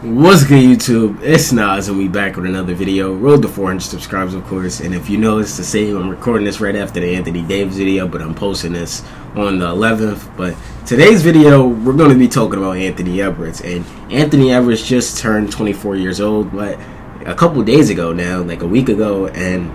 What's good, YouTube? It's Nas, and we back with another video. Road to 400 subscribers, of course. And if you know, it's the same. I'm recording this right after the Anthony Davis video, but I'm posting this on the 11th. But today's video, we're going to be talking about Anthony Edwards. And Anthony Edwards just turned 24 years old, but a couple days ago now, like a week ago, and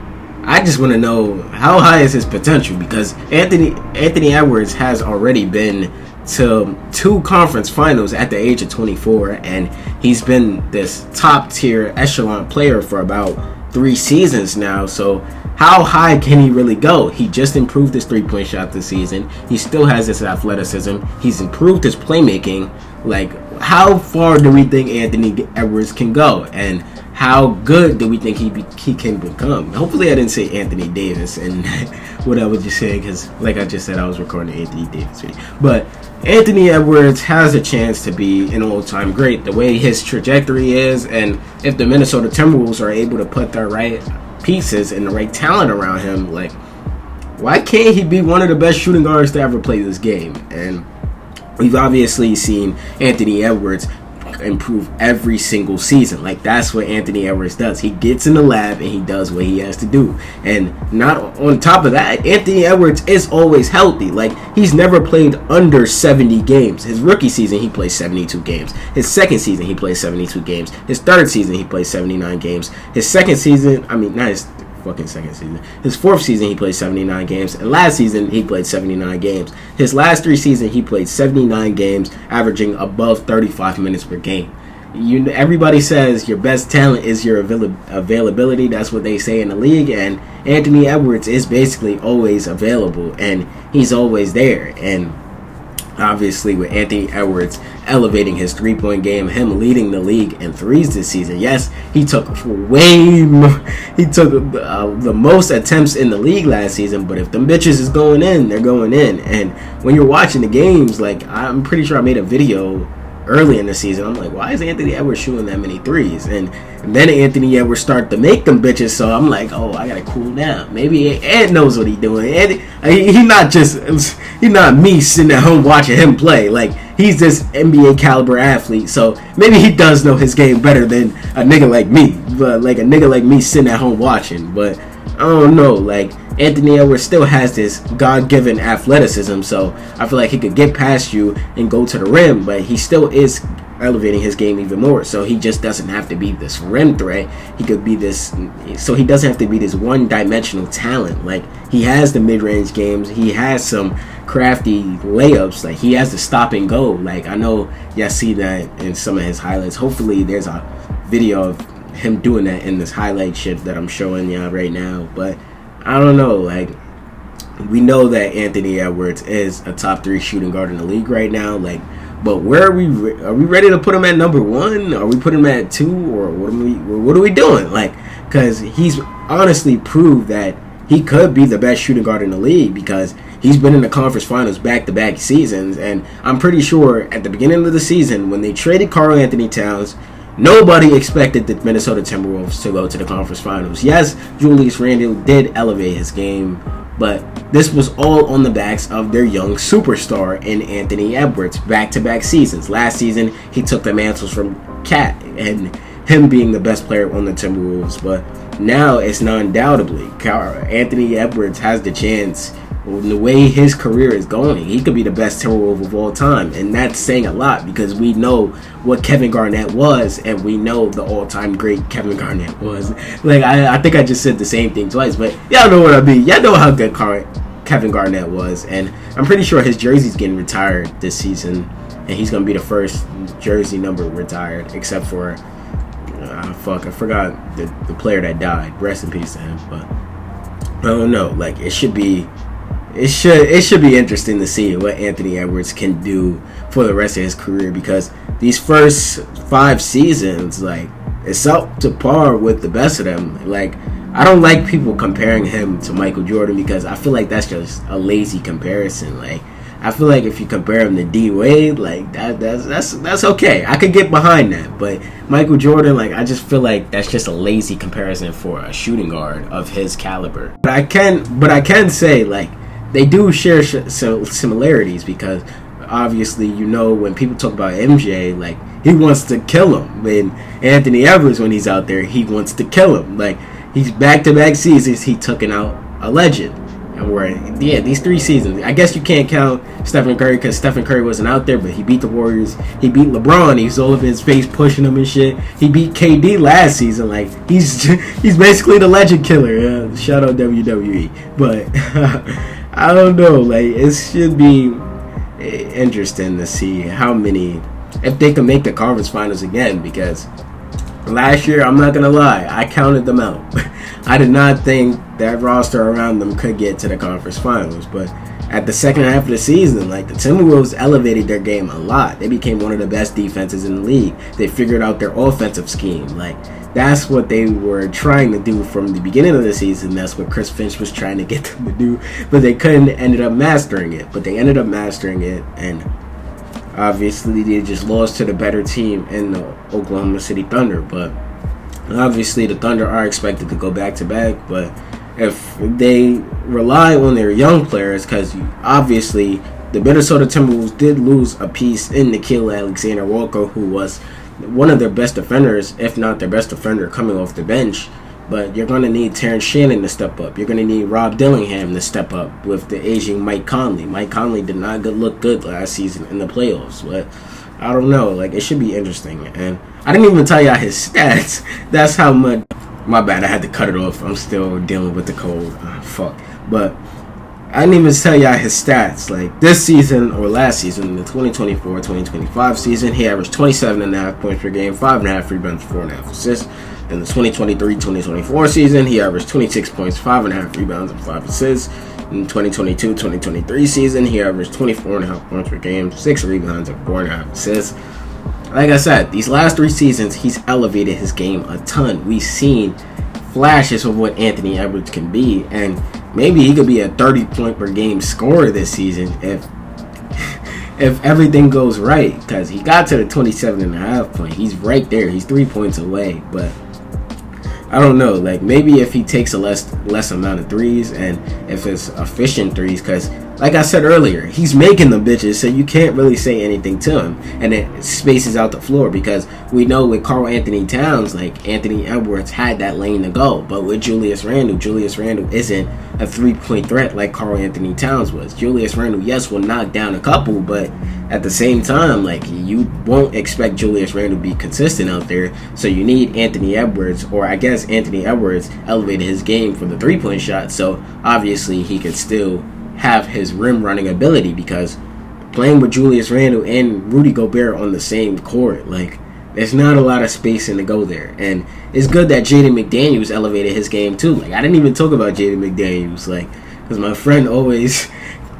I just want to know how high is his potential, because Anthony Edwards has already been to 2 conference finals at the age of 24, and he's been this top tier echelon player for about 3 seasons now. So how high can he really go? He just improved his 3-point shot this season. He still has his athleticism. He's improved his playmaking. Like, how far do we think Anthony Edwards can go, and how good do we think he can become? Hopefully I didn't say Anthony Davis and what I was just saying, because like I just said, I was recording the Anthony Davis video. But Anthony Edwards has a chance to be an all-time great, the way his trajectory is, and if the Minnesota Timberwolves are able to put the right pieces and the right talent around him, like, why can't he be one of the best shooting guards to ever play this game? And we've obviously seen Anthony Edwards improve every single season. Like, that's what Anthony Edwards does. He gets in the lab and he does what he has to do. And not on top of that, Anthony Edwards is always healthy. Like, he's never played under 70 games. His rookie season, he played 72 games. His second season, he played 72 games. His third season, he played 79 games. His second season, not his fucking second season. His fourth season, he played 79 games. And last season, he played 79 games. His last 3 seasons, he played 79 games, averaging above 35 minutes per game. Everybody says your best talent is your availability. That's what they say in the league. And Anthony Edwards is basically always available, and he's always there. And obviously, with Anthony Edwards elevating his 3-point game, him leading the league in threes this season. Yes, he took way more. He took the most attempts in the league last season. But if them bitches is going in, they're going in. And when you're watching the games, like, I'm pretty sure I made a video early in the season. I'm like, why is Anthony Edwards shooting that many threes? And then Anthony Edwards started to make them bitches. So I'm like, oh, I gotta cool down. Maybe Ed knows what he's doing. Ed, he's not me sitting at home watching him play. Like, he's this NBA caliber athlete. So maybe he does know his game better than a nigga like me. But like a nigga like me sitting at home watching. But I don't know. Like, Anthony Edwards still has this God-given athleticism, so I feel like he could get past you and go to the rim, but he still is elevating his game even more. So he just doesn't have to be this rim threat. He could be this, so he doesn't have to be this one-dimensional talent. Like, he has the mid-range games. He has some crafty layups. Like, he has the stop and go. Like, I know y'all see that in some of his highlights. Hopefully there's a video of him doing that in this highlight shit that I'm showing y'all right now. But I don't know, like, we know that Anthony Edwards is a top 3 shooting guard in the league right now, like, but where are we ready to put him at number 1? Are we putting him at 2, or what are we doing? Like, because he's honestly proved that he could be the best shooting guard in the league, because he's been in the conference finals back-to-back seasons. And I'm pretty sure at the beginning of the season, when they traded Karl Anthony Towns, nobody expected the Minnesota Timberwolves to go to the conference finals. Yes, Julius Randle did elevate his game, but this was all on the backs of their young superstar in Anthony Edwards, back-to-back seasons. Last season, he took the mantles from Cat, and him being the best player on the Timberwolves. But now it's non-doubtably Anthony Edwards has the chance. The way his career is going, he could be the best Timberwolf of all time, and that's saying a lot, because we know what Kevin Garnett was, and we know the all-time great Kevin Garnett was. Like, I think I just said the same thing twice, but y'all know what I mean. Y'all know how good Kevin Garnett was, and I'm pretty sure his jersey's getting retired this season, and he's gonna be the first jersey number retired, except for I forgot the player that died. Rest in peace to him. But I don't know. Like, it should be interesting to see what Anthony Edwards can do for the rest of his career, because these first 5 seasons, like, it's up to par with the best of them. Like, I don't like people comparing him to Michael Jordan, because I feel like that's just a lazy comparison. Like, I feel like if you compare him to D Wade, like, that's okay. I could get behind that. But Michael Jordan, like, I just feel like that's just a lazy comparison for a shooting guard of his caliber. But I can say, like, they do share similarities, because obviously, you know, when people talk about MJ, like, he wants to kill him. And Anthony Edwards, when he's out there, he wants to kill him. Like, he's back-to-back seasons, he took out a legend. And these 3 seasons, I guess you can't count Stephen Curry because Stephen Curry wasn't out there, but he beat the Warriors. He beat LeBron. He was all over his face pushing him and shit. He beat KD last season. Like, he's basically the legend killer. Shout out WWE. But I don't know. Like, it should be interesting to see how many, if they can make the conference finals again, because last year, I'm not going to lie, I counted them out. I did not think that roster around them could get to the conference finals, but at the second half of the season, like, the Timberwolves elevated their game a lot. They became one of the best defenses in the league. They figured out their offensive scheme. Like, that's what they were trying to do from the beginning of the season. That's what Chris Finch was trying to get them to do, but they couldn't ended up mastering it. But they ended up mastering it, and obviously they just lost to the better team in the Oklahoma City Thunder. But obviously the Thunder are expected to go back-to-back, but if they rely on their young players, because obviously the Minnesota Timberwolves did lose a piece in Nickeil Alexander-Walker, who was one of their best defenders, if not their best defender, coming off the bench. But you're going to need Terrence Shannon to step up. You're going to need Rob Dillingham to step up with the aging Mike Conley. Mike Conley did not look good last season in the playoffs, but I don't know. Like, it should be interesting. And I didn't even tell y'all his stats. That's how much. My bad, I had to cut it off. I'm still dealing with the cold. Fuck. But I didn't even tell y'all his stats. Like, this season or last season, the 2024-2025 season, he averaged 27.5 points per game, 5.5 rebounds, 4.5 assists. In the 2023-2024 season, he averaged 26 points, 5.5 rebounds, and 5 assists. In the 2022-2023 season, he averaged 24.5 points per game, 6 rebounds, and 4.5 assists. Like I said, these last 3 seasons, he's elevated his game a ton. We've seen flashes of what Anthony Edwards can be, and maybe he could be a 30-point per game scorer this season if everything goes right, because he got to the 27.5 point. He's right there. He's 3 points away, but I don't know. Like, maybe if he takes a less amount of threes, and if it's efficient threes, because like I said earlier, he's making them bitches, so you can't really say anything to him, and it spaces out the floor, because we know with Karl Anthony Towns, like, Anthony Edwards had that lane to go, but with Julius Randle isn't a 3-point threat like Karl Anthony Towns was. Julius Randle, yes, will knock down a couple, but at the same time, like, you won't expect Julius Randle to be consistent out there, so you need Anthony Edwards, or I guess Anthony Edwards elevated his game for the 3-point shot, so obviously he could still have his rim running ability, because playing with Julius Randle and Rudy Gobert on the same court, like, there's not a lot of spacing to go there. And it's good that Jaden McDaniels elevated his game too. Like, I didn't even talk about Jaden McDaniels, like, because my friend always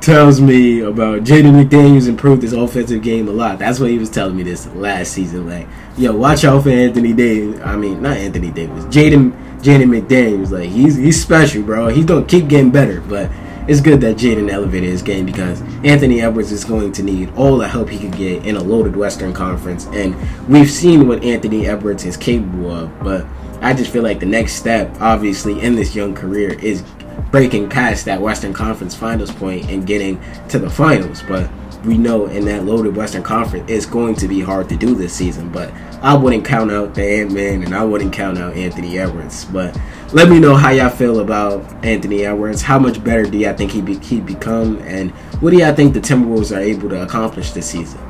tells me about Jaden McDaniels improved his offensive game a lot. That's what he was telling me this last season. Like, yo, watch out for Anthony Davis. I mean, not Anthony Davis. Jaden McDaniels. Like, he's special, bro. He's gonna keep getting better, but it's good that Jaden elevated his game, because Anthony Edwards is going to need all the help he can get in a loaded Western Conference, and we've seen what Anthony Edwards is capable of. But I just feel like the next step, obviously, in this young career is breaking past that Western Conference Finals point and getting to the finals. But we know in that loaded Western Conference, it's going to be hard to do this season. But I wouldn't count out the Ant-Man, and I wouldn't count out Anthony Edwards. But let me know how y'all feel about Anthony Edwards. How much better do y'all think he'd become? And what do y'all think the Timberwolves are able to accomplish this season?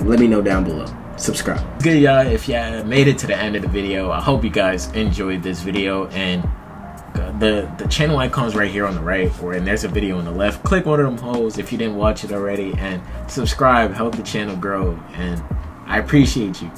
Let me know down below. Subscribe. Good, y'all. If y'all made it to the end of the video, I hope you guys enjoyed this video. And the channel icon's right here on the right, and there's a video on the left. Click one of them holes if you didn't watch it already, and subscribe. Help the channel grow, and I appreciate you.